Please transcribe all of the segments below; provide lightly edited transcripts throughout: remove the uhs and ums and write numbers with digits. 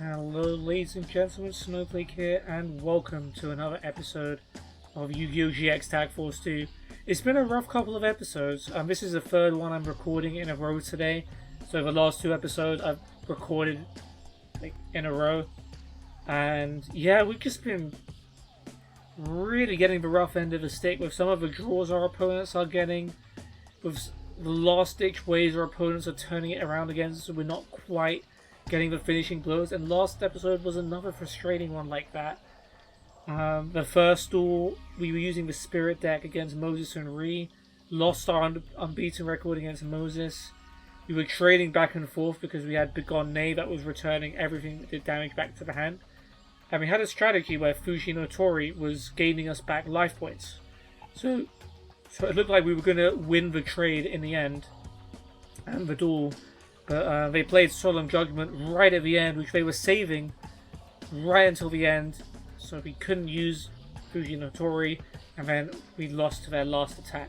Hello ladies and gentlemen, Snowflake here, and welcome to another episode of Yu-Gi-Oh! GX Tag Force 2. It's been a rough couple of episodes. This is the third one I'm recording in a row today. So the last two episodes I've recorded in a row. And yeah, we've just been really getting the rough end of the stick with some of the draws our opponents are getting. With the last-ditch ways our opponents are turning it around again, so we're not quite getting the finishing blows. And last episode was another frustrating one like that. The first duel, we were using the Spirit deck against Moses and Ree. Lost our unbeaten record against Moses. We were trading back and forth because we had Begone Nay that was returning everything that did damage back to the hand. And we had a strategy where Fuji no Tori was gaining us back life points. So it looked like we were going to win the trade in the end. And the duel. But they played Solemn Judgment right at the end, which they were saving right until the end. So we couldn't use Fuji no Tori. And then we lost to their last attack.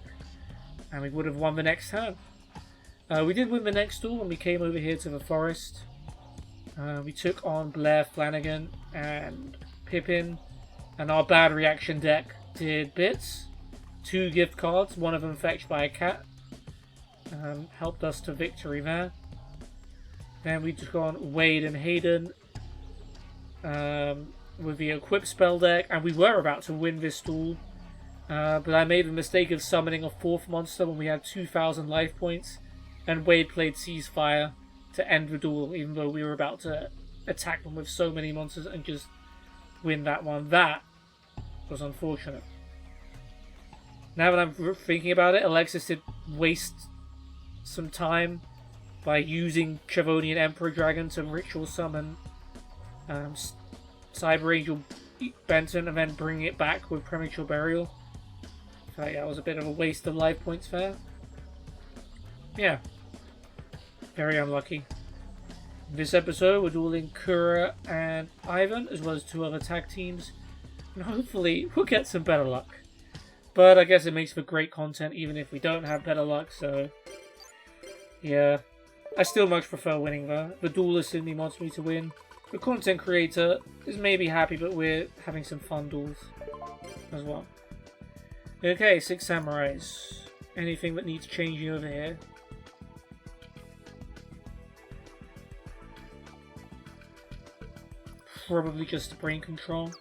And we would have won the next turn. We did win the next duel when we came over here to the forest. We took on Blair Flanagan and Pippin, and our bad reaction deck did bits. 2 gift cards, one of them fetched by a cat, helped us to victory there. Then we took on Wade and Hayden with the equip spell deck, and we were about to win this duel, but I made the mistake of summoning a 4th monster when we had 2,000 life points, and Wade played Ceasefire to end the duel, even though we were about to attack them with so many monsters and just win that one. That was unfortunate. Now that I'm thinking about it, Alexis did waste some time by using Chavonian Emperor Dragon to ritual summon Cyber Angel Benton and then bring it back with Premature Burial. So yeah, it was a bit of a waste of life points there. Yeah. Very unlucky. In this episode, we're dueling Kura and Ivan, as well as 2 other tag teams. And hopefully, we'll get some better luck. But I guess it makes for great content, even if we don't have better luck, so... yeah. I still much prefer winning, though. The duelist in me wants me to win. The content creator is maybe happy, but we're having some fun duels as well. Okay, 6 samurais. Anything that needs changing over here? Probably just brain control.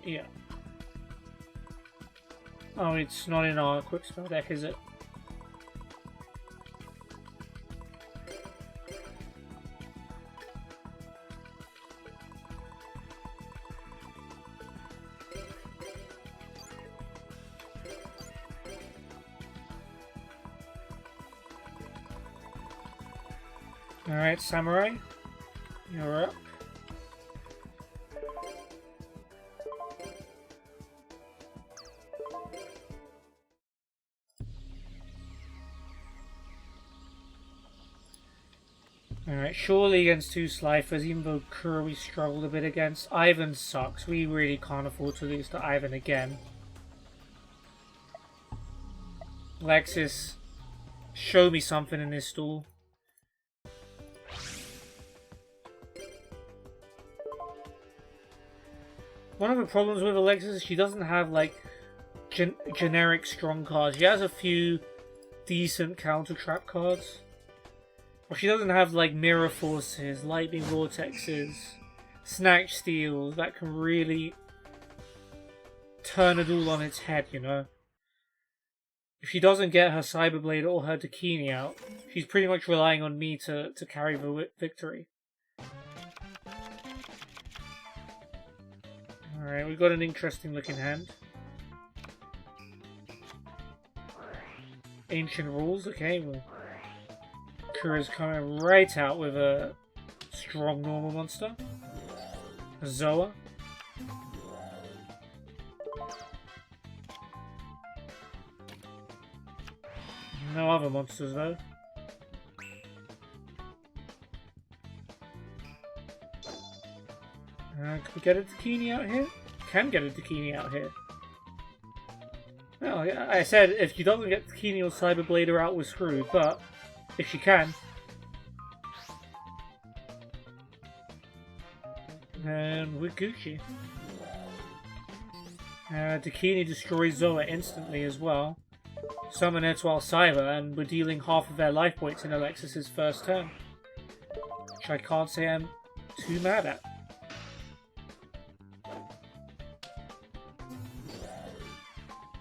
Yeah. Oh, it's not in our quick spell deck, is it? Alright, Samurai, you're up. Alright, surely against 2 Slifer's, even though Kura we struggled a bit against. Ivan sucks. We really can't afford to lose to Ivan again. Alexis, show me something in this duel. One of the problems with Alexis is she doesn't have, like, generic strong cards. She has a few decent counter trap cards. But she doesn't have, like, Mirror Forces, Lightning Vortexes, Snatch Steals that can really turn a duel on its head, you know? If she doesn't get her Cyberblade or her Dakini out, she's pretty much relying on me to carry the victory. Alright, we've got an interesting looking hand. Ancient Rules, okay. Well, Kura's coming right out with a strong normal monster. A Zoa. No other monsters though. Can we get a Dakini out here? Can get a Dakini out here. Well, I said if she doesn't get Keeney or Cyberblader out, we're screwed, but if she can, then we're Gucci. Dakini destroys Zoa instantly as well. Summon Etoile Cyber, and we're dealing half of their life points in Alexis's first turn. Which I can't say I'm too mad at.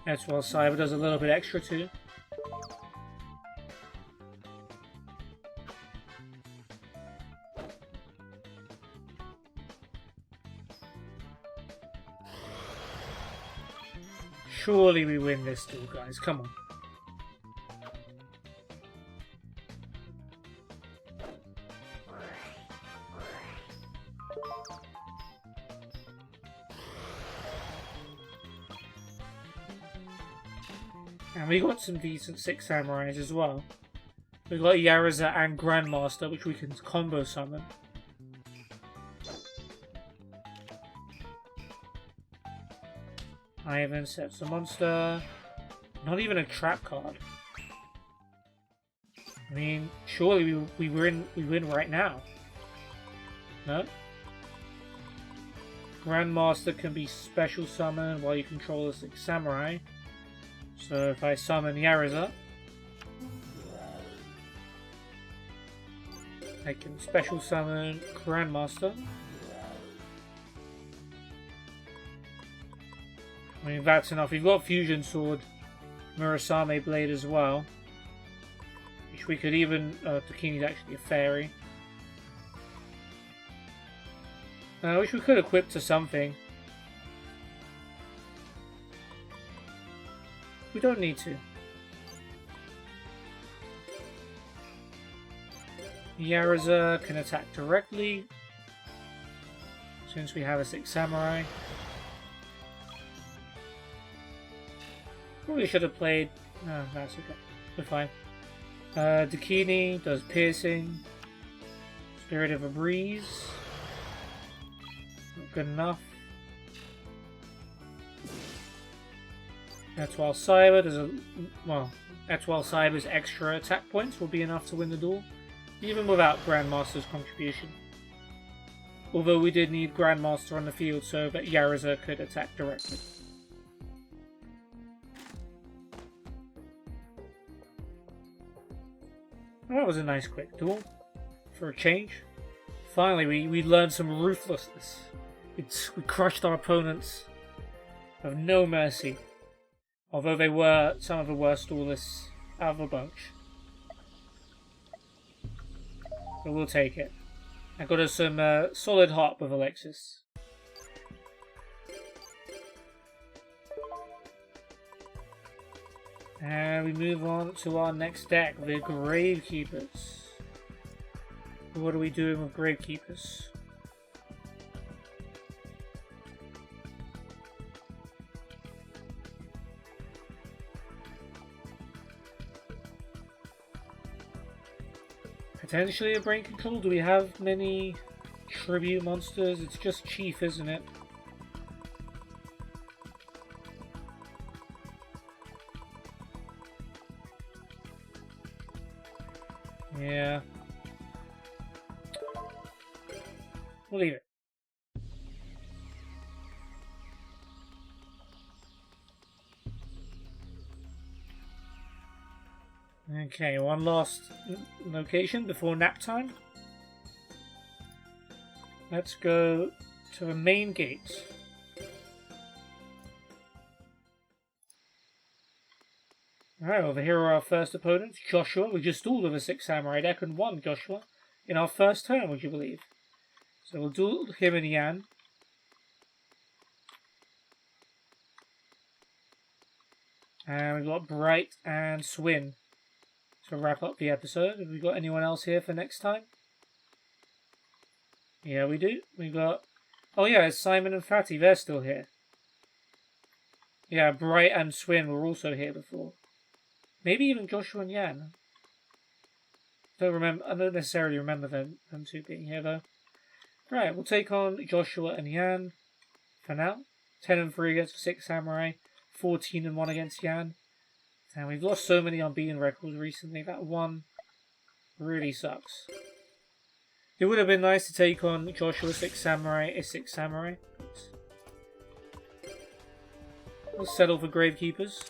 Etoile Cyber does a little bit extra too. Surely we win this duel, guys. Come on. And we got some decent 6 samurais as well. We got Yaruza and Grandmaster, which we can combo summon. Ivan sets a monster. Not even a trap card. I mean, surely we win right now. No? Grandmaster can be special summoned while you control the 6 samurai. So if I summon Yaruza, I can special summon Grandmaster. I mean, that's enough. We've got Fusion Sword, Murasame Blade as well. Which we could even... Takini's actually a fairy. Which we could equip to something. We don't need to. Yaruza can attack directly. Since we have a 6 samurai. Probably should have played... No, that's okay. We're fine. Dakini does piercing. Spirit of a Breeze. Not good enough. Etoile Cyber does a... Well, Etoile Cyber's extra attack points will be enough to win the duel. Even without Grandmaster's contribution. Although we did need Grandmaster on the field so that Yaruza could attack directly. That was a nice quick duel. For a change. Finally, we learned some ruthlessness. We crushed our opponents with no mercy. Although they were some of the worst duelists out of the bunch. But we'll take it. I got us some solid heart with Alexis. And we move on to our next deck, the Gravekeepers. What are we doing with Gravekeepers? Potentially a brain control? Do we have many tribute monsters? It's just Chief, isn't it? Yeah. We'll leave it. Okay, one last location before nap time. Let's go to the main gate. Alright, over here are our first opponents, Joshua. We just dueled with a 6 samurai deck and won Joshua in our first turn, would you believe? So we'll duel him and Yan. And we've got Bright and Swin to wrap up the episode. Have we got anyone else here for next time? Yeah, we do. We've got... Oh yeah, it's Simon and Fatty. They're still here. Yeah, Bright and Swin were also here before. Maybe even Joshua and Yan. I don't necessarily remember them two being here though. Right, we'll take on Joshua and Yan for now. 10 and 3 against 6 samurai. 14-1 against Yan. And we've lost so many unbeaten records recently. That one really sucks. It would have been nice to take on Joshua 6 Samurai, a 6 Samurai. We'll settle for Gravekeepers.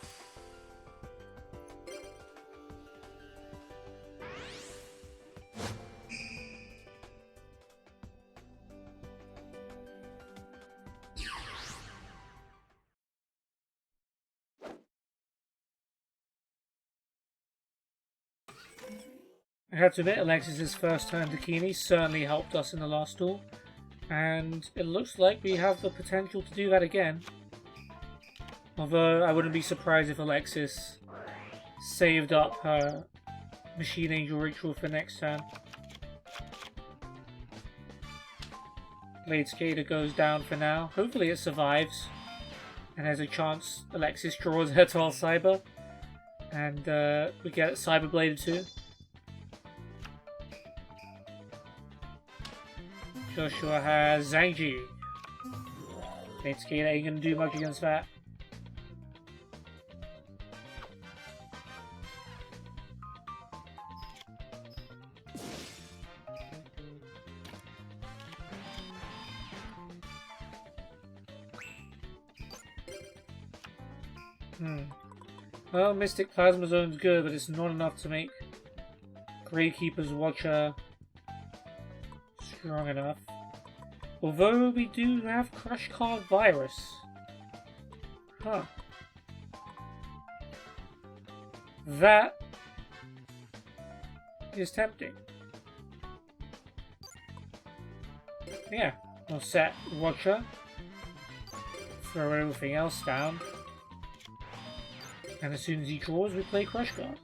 I have to admit, Alexis's first turn Dakini certainly helped us in the last duel, and it looks like we have the potential to do that again. Although I wouldn't be surprised if Alexis saved up her Machine Angel ritual for next turn. Blade Skater goes down for now. Hopefully it survives, and there's a chance Alexis draws her to Cyber, and we get Cyber Bladed too. Joshua has Zangji. Blade Skater ain't gonna do much against that. Well, Mystic Plasma Zone's good, but it's not enough to make Gravekeeper's Watcher strong enough. Although we do have Crush Card Virus. Huh. That is tempting. Yeah, we'll set Watcher. Throw everything else down. And as soon as he draws, we play Crush Guard.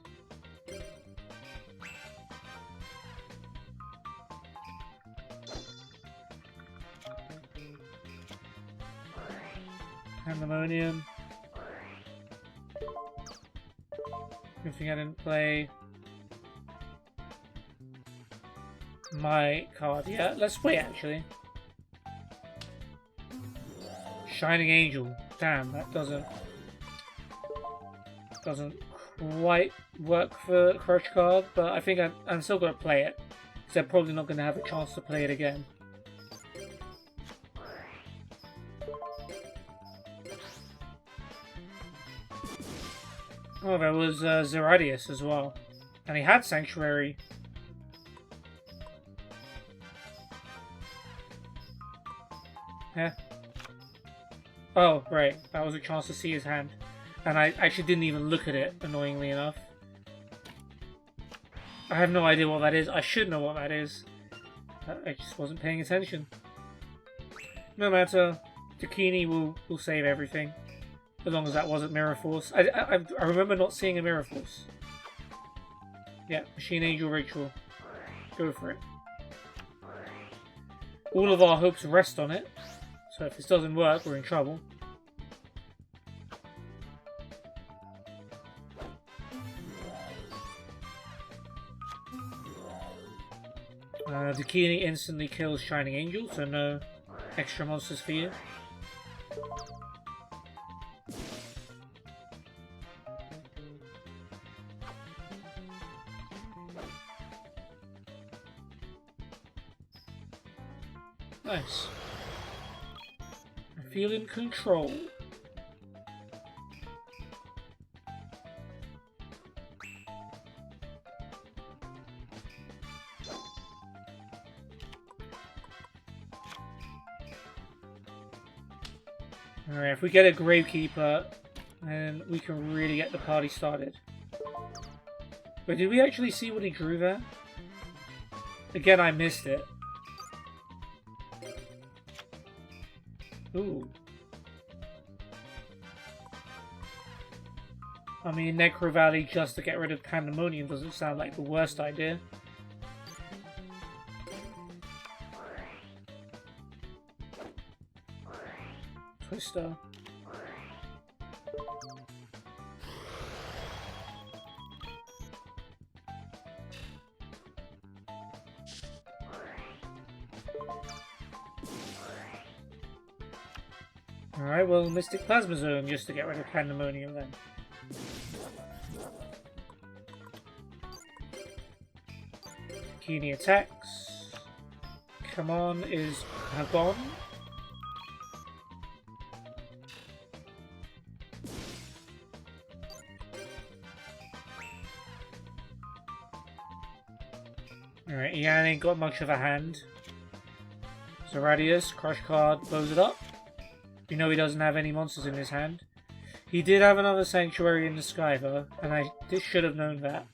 Pandemonium. Good thing I didn't play my card yet. Let's wait, actually. Shining Angel. Damn, that doesn't quite work for Crush Card, but I think I'm still going to play it, because I'm probably not going to have a chance to play it again. Oh, there was Zeradius as well, and he had Sanctuary. Yeah. Oh, right, that was a chance to see his hand. And I actually didn't even look at it, annoyingly enough. I have no idea what that is. I should know what that is. I just wasn't paying attention. No matter. Dakini will save everything. As long as that wasn't Mirror Force. I remember not seeing a Mirror Force. Yeah, Machine Angel Ritual. Go for it. All of our hopes rest on it. So if this doesn't work, we're in trouble. Dakini instantly kills Shining Angel, so no extra monsters for you. Nice. I feel in control. Alright, if we get a Gravekeeper, then we can really get the party started. But did we actually see what he drew there? Again, I missed it. Ooh. I mean, Necro Valley just to get rid of Pandemonium doesn't sound like the worst idea. Twister. Alright, well, Mystic Plasma Zone just to get rid of Pandemonium then. Keeney attacks. Come on, is have gone. Alright, Ian ain't got much of a hand. So Radius, Crush card, blows it up. We know he doesn't have any monsters in his hand. He did have another Sanctuary in the sky though, and I should have known that.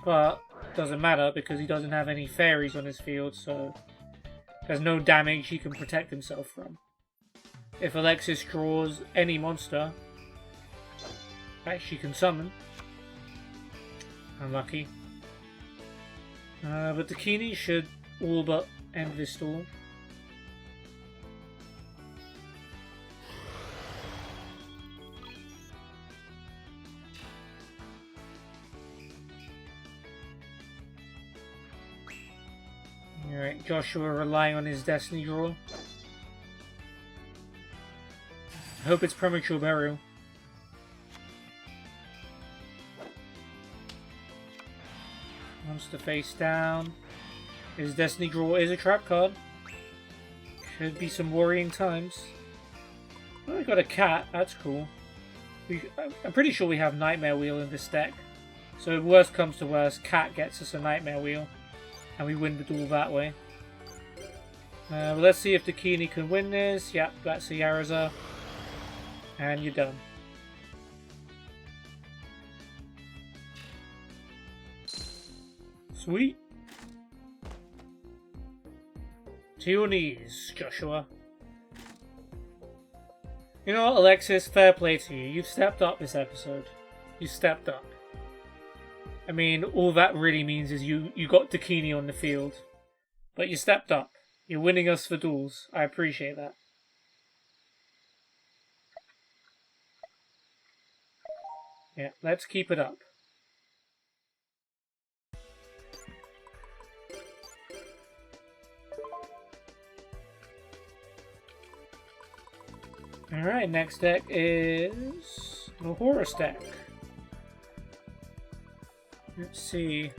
But, doesn't matter because he doesn't have any fairies on his field, so there's no damage he can protect himself from. If Alexis draws any monster that she can summon, unlucky. But the Keeney should all but end this duel. Alright, Joshua relying on his Destiny draw. I hope it's Premature Burial. Monster face down. His Destiny draw is a trap card. Could be some worrying times. Oh, we got a cat. That's cool. I'm pretty sure we have Nightmare Wheel in this deck. So if worst comes to worst, cat gets us a Nightmare Wheel. And we win the duel that way. Well, let's see if the Keeney can win this. Yep, that's a Yaraza. And you're done. Sweet. To your knees, Joshua. You know what, Alexis? Fair play to you. You've stepped up this episode. You stepped up. I mean, all that really means is you got Dakini on the field. But you stepped up. You're winning us for duels. I appreciate that. Yeah, let's keep it up. Alright, next deck is the Horus deck. Let's see.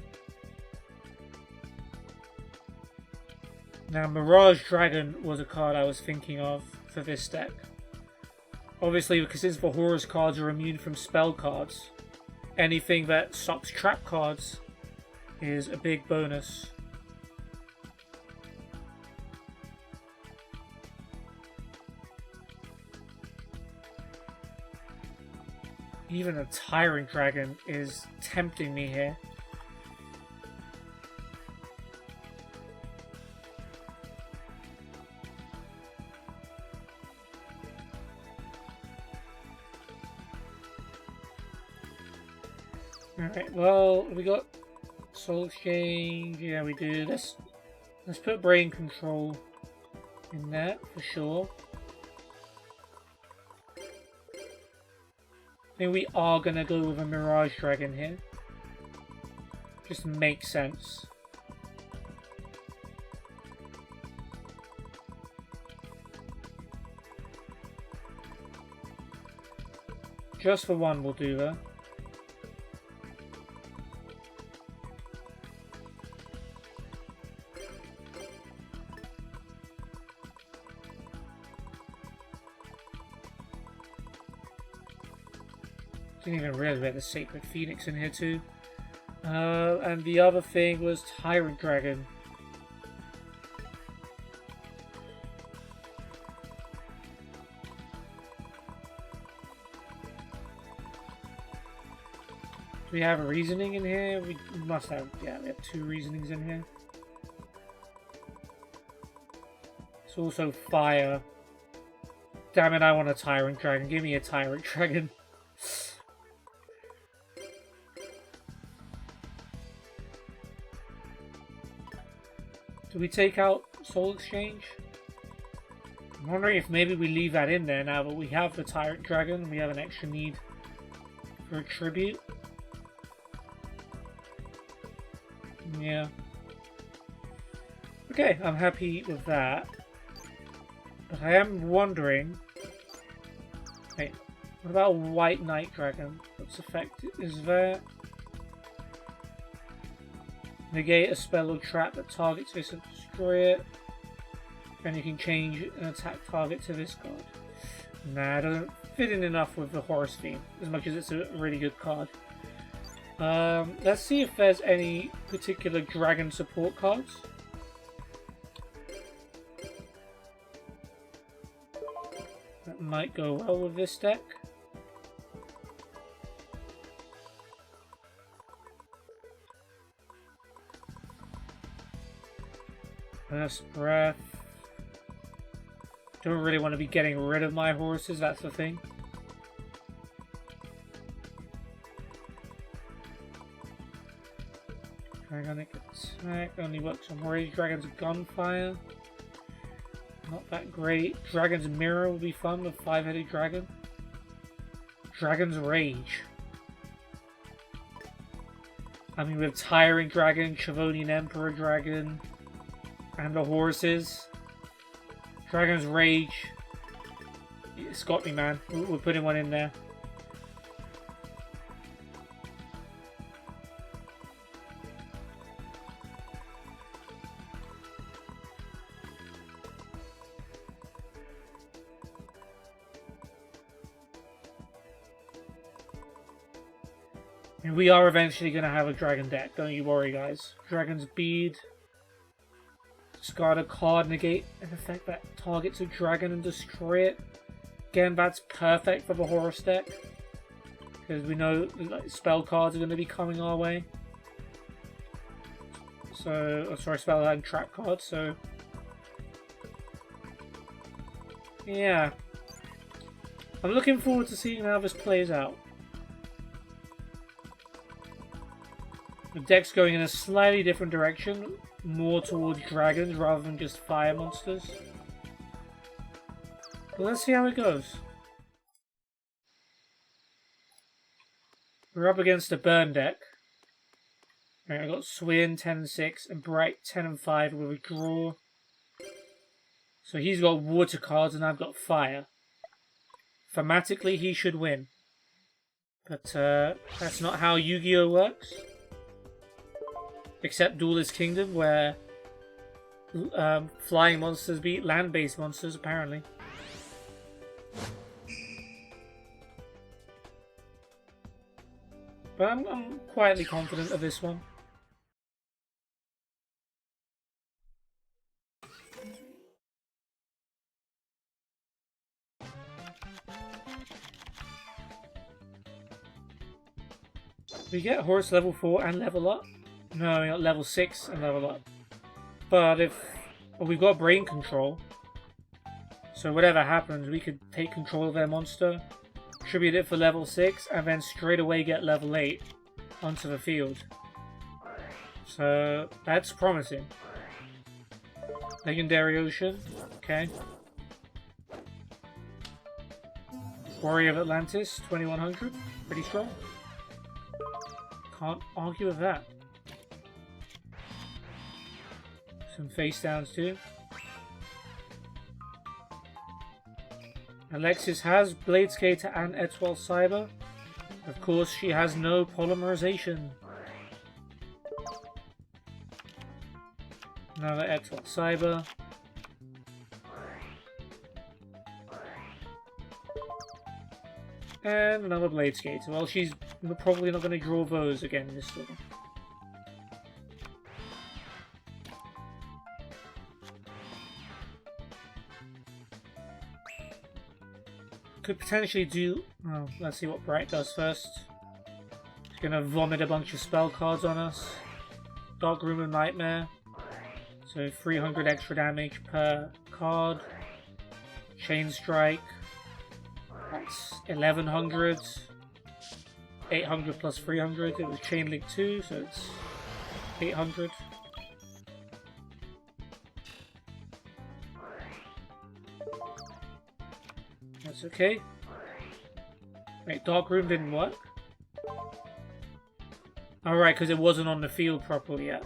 Now, Mirage Dragon was a card I was thinking of for this deck. Obviously, because since the Horus cards are immune from spell cards, anything that stops trap cards is a big bonus. Even a Tyrant Dragon is tempting me here. Alright, well, we got Soul Exchange. Yeah, we do. Let's put Brain Control in that for sure. I think we are going to go with a Mirage Dragon here. Just makes sense. Just for one will do though. Didn't even realize we had the Sacred Phoenix in here too. And the other thing was Tyrant Dragon. Do we have a reasoning in here? We must have, yeah, we have two reasonings in here. It's also fire. Damn it, I want a Tyrant Dragon. Give me a Tyrant Dragon. Do we take out Soul Exchange? I'm wondering if maybe we leave that in there now, but we have the Tyrant Dragon and we have an extra need for a tribute. Yeah. Okay, I'm happy with that. But I am wondering... Wait, what about White Knight Dragon? What's effect is there? Negate a spell or trap that targets this and destroy it. And you can change an attack target to this card. Nah, it doesn't fit in enough with the Horus theme, as much as it's a really good card. Let's see if there's any particular dragon support cards. That might go well with this deck. First Breath. Don't really want to be getting rid of my horses, that's the thing. Dragonic Attack only works on Rage. Dragon's Gunfire. Not that great. Dragon's Mirror will be fun with 5-headed dragon. Dragon's Rage. I mean, with Tiring Dragon, Chavonian Emperor Dragon, and the horses. Dragon's Rage. It's got me, man. We're putting one in there. And we are eventually going to have a dragon deck, don't you worry, guys. Dragon's Bead. Discard a card, negate an effect that targets a dragon and destroy it. Again, that's perfect for the Horus deck. Because we know like, spell cards are going to be coming our way. So, oh, sorry, spell and trap cards, so... Yeah. I'm looking forward to seeing how this plays out. The deck's going in a slightly different direction, more towards dragons rather than just fire monsters. But let's see how it goes. We're up against a burn deck. Right, I got Swin 10 and 6 and Bright 10 and 5 with a draw. So he's got water cards and I've got fire. Thematically he should win. But that's not how Yu-Gi-Oh works. Except Duelist Kingdom, where flying monsters beat land-based monsters, apparently. But I'm quietly confident of this one. We get Horus level 4 and level up. No, we got level 6 and level up. But if... Well, we've got brain control. So whatever happens, we could take control of their monster, tribute it for level 6, and then straight away get level 8 onto the field. So that's promising. Legendary Ocean. Okay. Warrior of Atlantis, 2100. Pretty strong. Can't argue with that. Some face downs too. Alexis has Blade Skater and Etoile Cyber. Of course, she has no polymerization. Another Etoile Cyber. And another Blade Skater. Well, she's probably not going to draw those again this turn. Could potentially do... Oh, let's see what Bright does first. He's gonna vomit a bunch of spell cards on us. Dark Room of Nightmare. So 300 extra damage per card. Chain Strike. That's 1100. 800 plus 300. It was Chain Link 2, so it's 800. That's okay. Wait, Dark Room didn't work? Alright, because it wasn't on the field properly yet.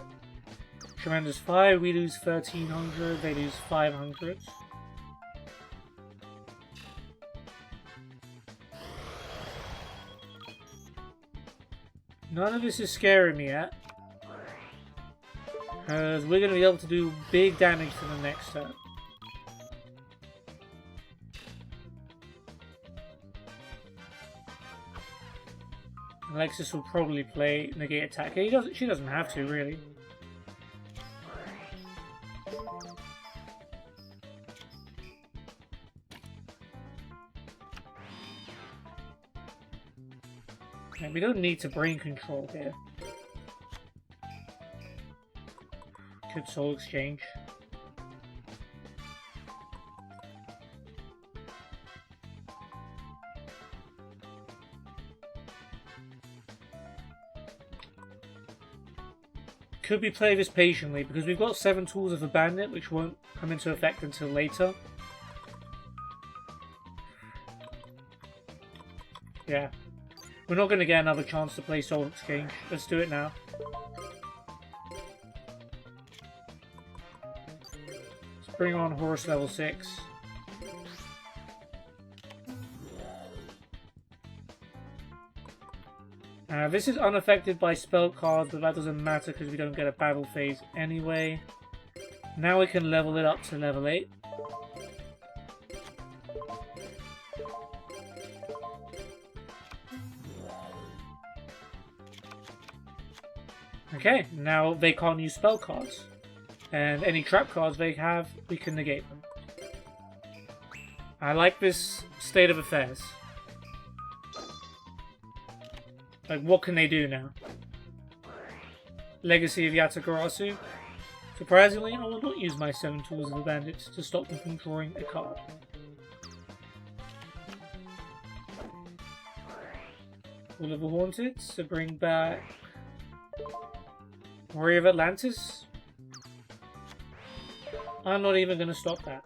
Tremendous 5, we lose 1300, they lose 500. None of this is scaring me yet. Because we're going to be able to do big damage for the next turn. Alexis will probably play negate attack. She doesn't have to, really. Okay, we don't need to brain control here. Good soul exchange. Could we play this patiently? Because we've got 7 tools of a bandit, which won't come into effect until later. Yeah. We're not going to get another chance to play Soul Exchange. Let's do it now. Let's bring on Horus level 6. This is unaffected by spell cards, but that doesn't matter because we don't get a battle phase anyway. Now we can level it up to level 8. Okay, now they can't use spell cards. And any trap cards they have, we can negate them. I like this state of affairs. Like, what can they do now? Legacy of Yatagarasu. Surprisingly, I will not use my 7 tools of the bandits to stop them from drawing a card. All of the Haunted to bring back Warrior of Atlantis. I'm not even going to stop that.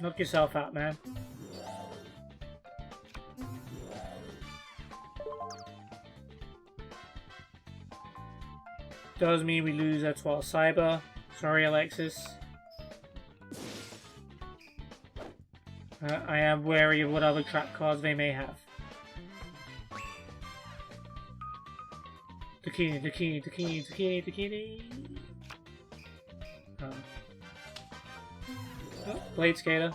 Knock yourself out, man. Does mean we lose our 12 Cyber. Sorry, Alexis. I am wary of what other trap cards they may have. Dakini. Oh, Blade Skater.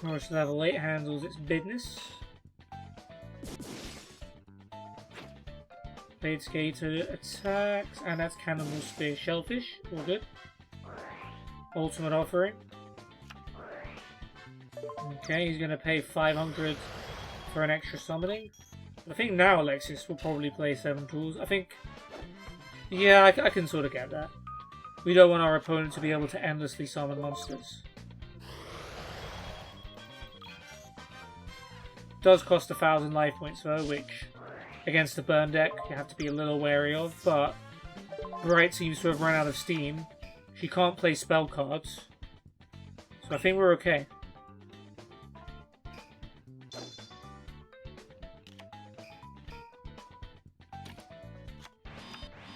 Horus level 8 handles its business. Blade Skater attacks, and that's Cannibal Spear Shellfish. All good. Ultimate Offering. Okay, he's going to pay 500 for an extra summoning. I think now Alexis will probably play 7 tools. I think... Yeah, I can sort of get that. We don't want our opponent to be able to endlessly summon monsters. Does cost 1,000 life points though, which against the burn deck you have to be a little wary of, but Bright seems to have run out of steam. She can't play spell cards, so I think we're okay.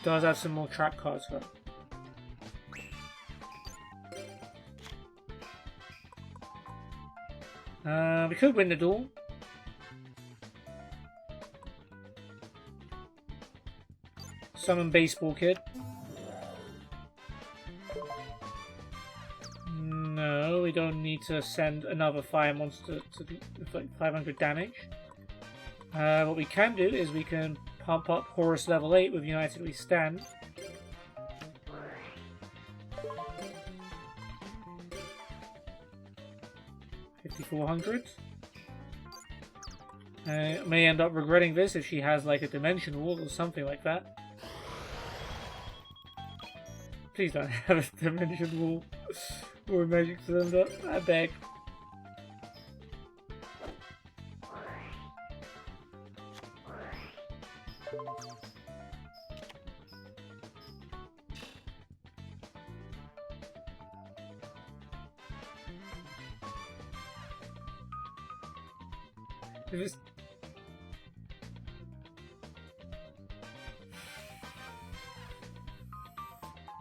Does have some more trap cards though. We could win the duel. Summon Baseball Kid. No, we don't need to send another fire monster to do 500 damage. What we can do is we can pump up Horus level 8 with United We Stand. $5,400. May end up regretting this if she has like a dimension wall or something like that. Please don't have a dimension wall or a magic cylinder, I beg.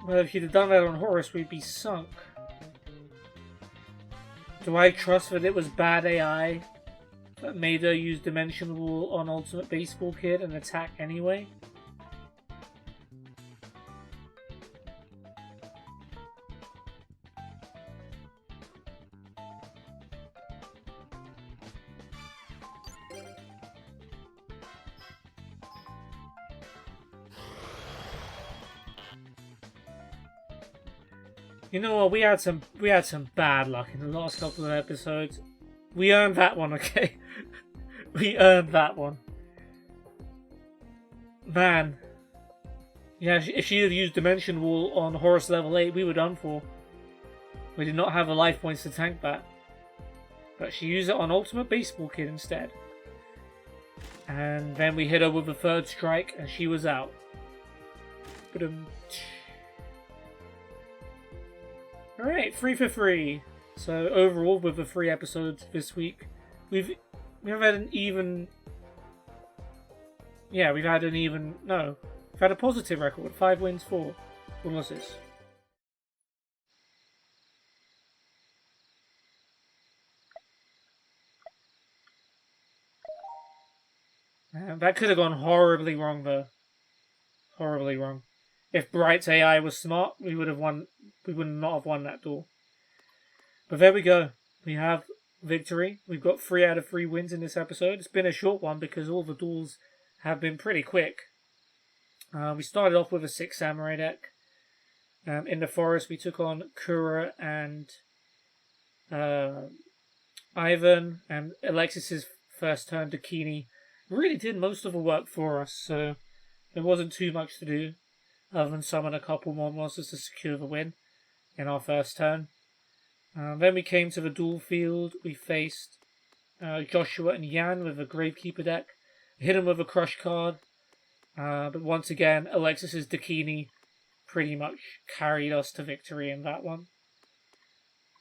Well, if you'd have done that on Horus, we'd be sunk. Do I trust that it was bad AI that made her use Dimension Wall on Ultimate Baseball Kid and attack anyway? You know what? We had some bad luck in the last couple of episodes. We earned that one, okay? We earned that one. Man. Yeah, if she had used Dimension Wall on Horus level 8, we were done for. We did not have the life points to tank that. But she used it on Ultimate Baseball Kid instead. And then we hit her with the third strike and she was out. Alright, 3 for 3. So overall, with the 3 episodes this week, we've had an even... Yeah, we've had a positive record. 5 wins, 4 losses. That could have gone horribly wrong, though. Horribly wrong. If Bright's AI was smart, we would not have won that duel. But there we go. We have victory. We've got 3 out of 3 wins in this episode. It's been a short one because all the duels have been pretty quick. We started off with a 6 samurai deck. In the forest, we took on Kura and Ivan, and Alexis's first turn, Dakini, really did most of the work for us, so there wasn't too much to do other than summon a couple more monsters to secure the win in our first turn. Then we came to the duel field. We faced Joshua and Yan with a Gravekeeper deck. Hit him with a Crush card. But once again, Alexis's Dakini pretty much carried us to victory in that one.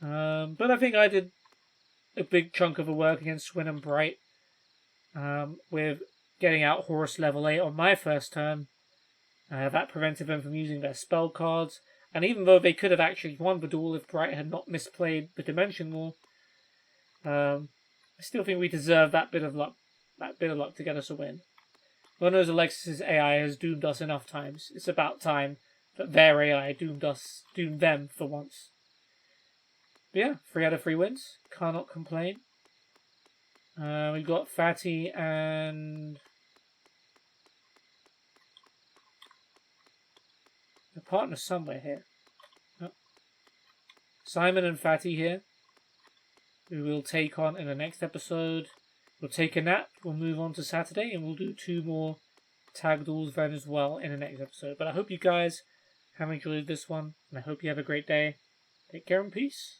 But I think I did a big chunk of the work against Swin and Bright with getting out Horus level 8 on my first turn. That prevented them from using their spell cards. And even though they could have actually won the duel if Bright had not misplayed the Dimension Wall, I still think we deserve that bit of luck to get us a win. Lord knows Alexis's AI has doomed us enough times. It's about time that their AI doomed them for once. But yeah, 3 out of 3 wins. Cannot complain. We've got Fatty and a partner somewhere here. Oh. Simon and Fatty here, who we'll take on in the next episode. We'll take a nap, we'll move on to Saturday, and we'll do 2 more tag duels then as well in the next episode. But I hope you guys have enjoyed this one, and I hope you have a great day. Take care and peace.